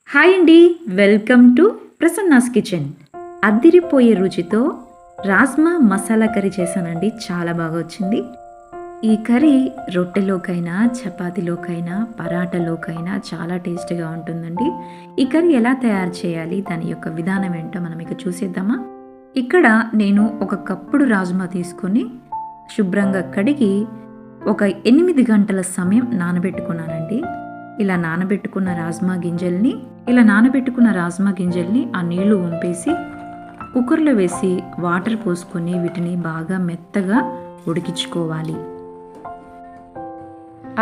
Hi అండి, welcome to Prasanna's kitchen. అద్దిరిపోయే రుచితో రాజ్మా మసాలా కర్రీ చేశానండి. చాలా బాగా వచ్చింది. ఈ కర్రీ రొట్టెలోకైనా, చపాతీలోకైనా, పరాటలోకైనా చాలా టేస్టీగా ఉంటుందండి. ఈ కర్రీ ఎలా తయారు చేయాలి, దాని యొక్క విధానం ఏంటో మనం ఇక చూసేద్దామా. ఇక్కడ నేను ఒక కప్పుడు రాజ్మా తీసుకొని శుభ్రంగా కడిగి ఒక 8 గంటల సమయం నానబెట్టుకున్నానండి. ఇలా నానబెట్టుకున్న రాజ్మా గింజల్ని ఆ నీళ్లు వంపేసి కుక్కర్లో వేసి వాటర్ పోసుకొని వీటిని బాగా మెత్తగా ఉడికించుకోవాలి.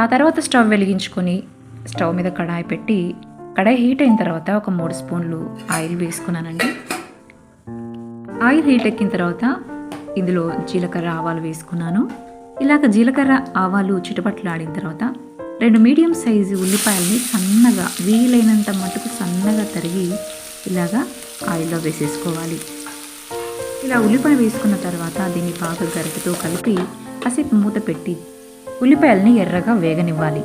ఆ తర్వాత స్టవ్ వెలిగించుకొని స్టవ్ మీద కడాయి పెట్టి కడాయి హీట్ అయిన తర్వాత ఒక 3 స్పూన్లు ఆయిల్ వేసుకున్నానండి. ఆయిల్ హీట్ ఎక్కిన తర్వాత ఇందులో జీలకర్ర ఆవాలు వేసుకున్నాను. ఇలాగ జీలకర్ర ఆవాలు చిటపట్లాడిన తర్వాత 2 మీడియం సైజు ఉల్లిపాయల్ని సన్నగా, వీలైనంత మటుకు సన్నగా తరిగి ఇలాగా ఆయిల్లో వేసేసుకోవాలి. ఇలా ఉల్లిపాయ వేసుకున్న తర్వాత దీన్ని బాగా గరిటెతో కలిపి కాసేపు మూత పెట్టి ఉల్లిపాయల్ని ఎర్రగా వేగనివ్వాలి.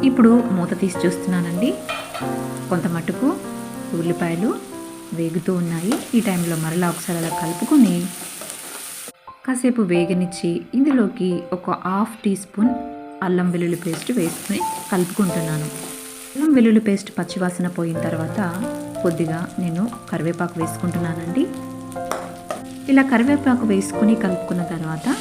ఇప్పుడు మూత తీసి చూస్తున్నానండి. కొంత మటుకు ఉల్లిపాయలు వేగుతూ ఉన్నాయి. ఈ టైంలో మరలా ఒకసారి అలా కలుపుకొని కాసేపు వేగనిచ్చి ఇందులోకి ఒక 1/2 టీ స్పూన్ అల్లం వెల్లుల్లి పేస్ట్ వేసుకుని కలుపుకుంటున్నాను. అల్లం వెల్లుల్లి పేస్ట్ పచ్చివాసన పోయిన తర్వాత కొద్దిగా నేను కరివేపాకు వేసుకుంటున్నానండి. ఇలా కరివేపాకు వేసుకుని కలుపుకున్న తర్వాత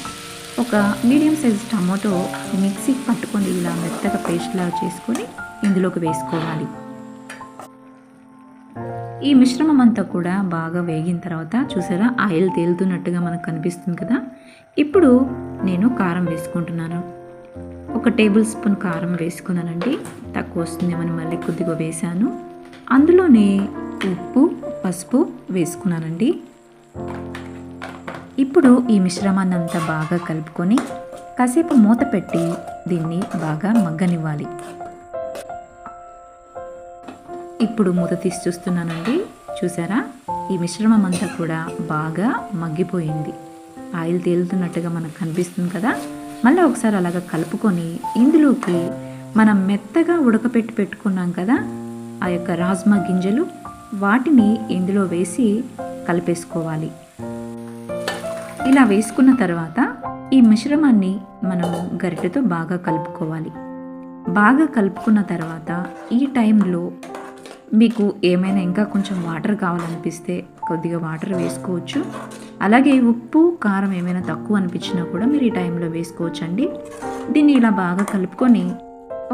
ఒక మీడియం సైజ్ టమాటో మిక్సీకి పట్టుకొని ఇలా మెత్తగా పేస్ట్ లాగా చేసుకొని ఇందులోకి వేసుకోవాలి. ఈ మిశ్రమం అంతా కూడా బాగా వేగిన తర్వాత చూసారా, ఆయిల్ తేలుతున్నట్టుగా మనకు కనిపిస్తుంది కదా. ఇప్పుడు నేను కారం వేసుకుంటున్నాను. ఒక టేబుల్ స్పూన్ కారం వేసుకున్నానండి. తక్కువ వస్తుందేమని మళ్ళీ కొద్దిగా వేసాను. అందులోనే ఉప్పు, పసుపు వేసుకున్నానండి. ఇప్పుడు ఈ మిశ్రమాన్ని అంతా బాగా కలుపుకొని కాసేపు మూత పెట్టి దీన్ని బాగా మగ్గనివ్వాలి. ఇప్పుడు మూత తీసి చూస్తున్నానండి. చూసారా, ఈ మిశ్రమం అంతా కూడా బాగా మగ్గిపోయింది. ఆయిల్ తేలుతున్నట్టుగా మనకు కనిపిస్తుంది కదా. మళ్ళీ ఒకసారి అలాగ కలుపుకొని ఇందులోకి మనం మెత్తగా ఉడకపెట్టి పెట్టుకున్నాం కదా ఆ యొక్క రాజ్మా గింజలు, వాటిని ఇందులో వేసి కలిపేసుకోవాలి. ఇలా వేసుకున్న తర్వాత ఈ మిశ్రమాన్ని మనము గరిటెతో బాగా కలుపుకోవాలి. బాగా కలుపుకున్న తర్వాత ఈ టైంలో మీకు ఏమైనా ఇంకా కొంచెం వాటర్ కావాలనిపిస్తే కొద్దిగా వాటర్ వేసుకోవచ్చు. అలాగే ఉప్పు, కారం ఏమైనా తక్కువ అనిపించినా కూడా మీరు ఈ టైంలో వేసుకోవచ్చు అండి. దీన్ని ఇలా బాగా కలుపుకొని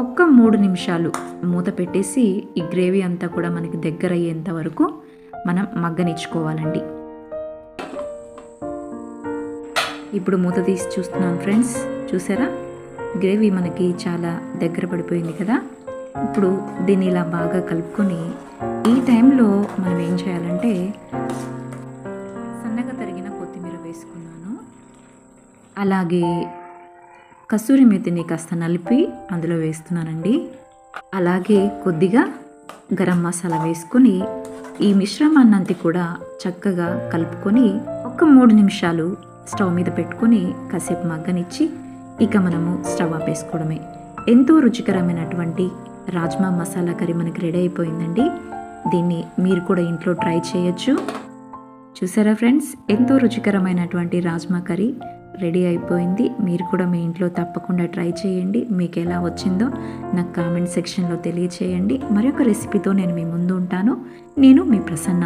ఒక్క 3 నిమిషాలు మూత పెట్టేసి ఈ గ్రేవీ అంతా కూడా మనకి దగ్గర అయ్యేంత వరకు మనం మగ్గనిచ్చుకోవాలండి. ఇప్పుడు మూత తీసి చూస్తున్నాను ఫ్రెండ్స్. చూసారా, గ్రేవీ మనకి చాలా దగ్గర పడిపోయింది కదా. ఇప్పుడు దీన్ని ఇలా బాగా కలుపుకొని ఈ టైంలో మనం ఏం చేయాలంటే సన్నగా తరిగిన కొత్తిమీర వేసుకున్నాను. అలాగే కసూరి మేతిని కాస్త నలిపి అందులో వేస్తున్నానండి. అలాగే కొద్దిగా గరం మసాలా వేసుకొని ఈ మిశ్రమాన్నంతా కూడా చక్కగా కలుపుకొని ఒక 3 నిమిషాలు స్టవ్ మీద పెట్టుకొని కాసేపు మగ్గనిచ్చి ఇక మనము స్టవ్ ఆపేసుకోవడమే. ఎంతో రుచికరమైనటువంటి రాజ్మా మసాలా కర్రీ మనకి రెడీ అయిపోయిందండి. దీన్ని మీరు కూడా ఇంట్లో ట్రై చేయొచ్చు. చూసారా ఫ్రెండ్స్, ఎంతో రుచికరమైనటువంటి రాజ్మా కర్రీ రెడీ అయిపోయింది. మీరు కూడా మీ ఇంట్లో తప్పకుండా ట్రై చేయండి. మీకు ఎలా వచ్చిందో నాకు కామెంట్ సెక్షన్లో తెలియచేయండి. మరొక రెసిపీతో నేను మీ ముందు ఉంటాను. నేను మీ ప్రసన్న.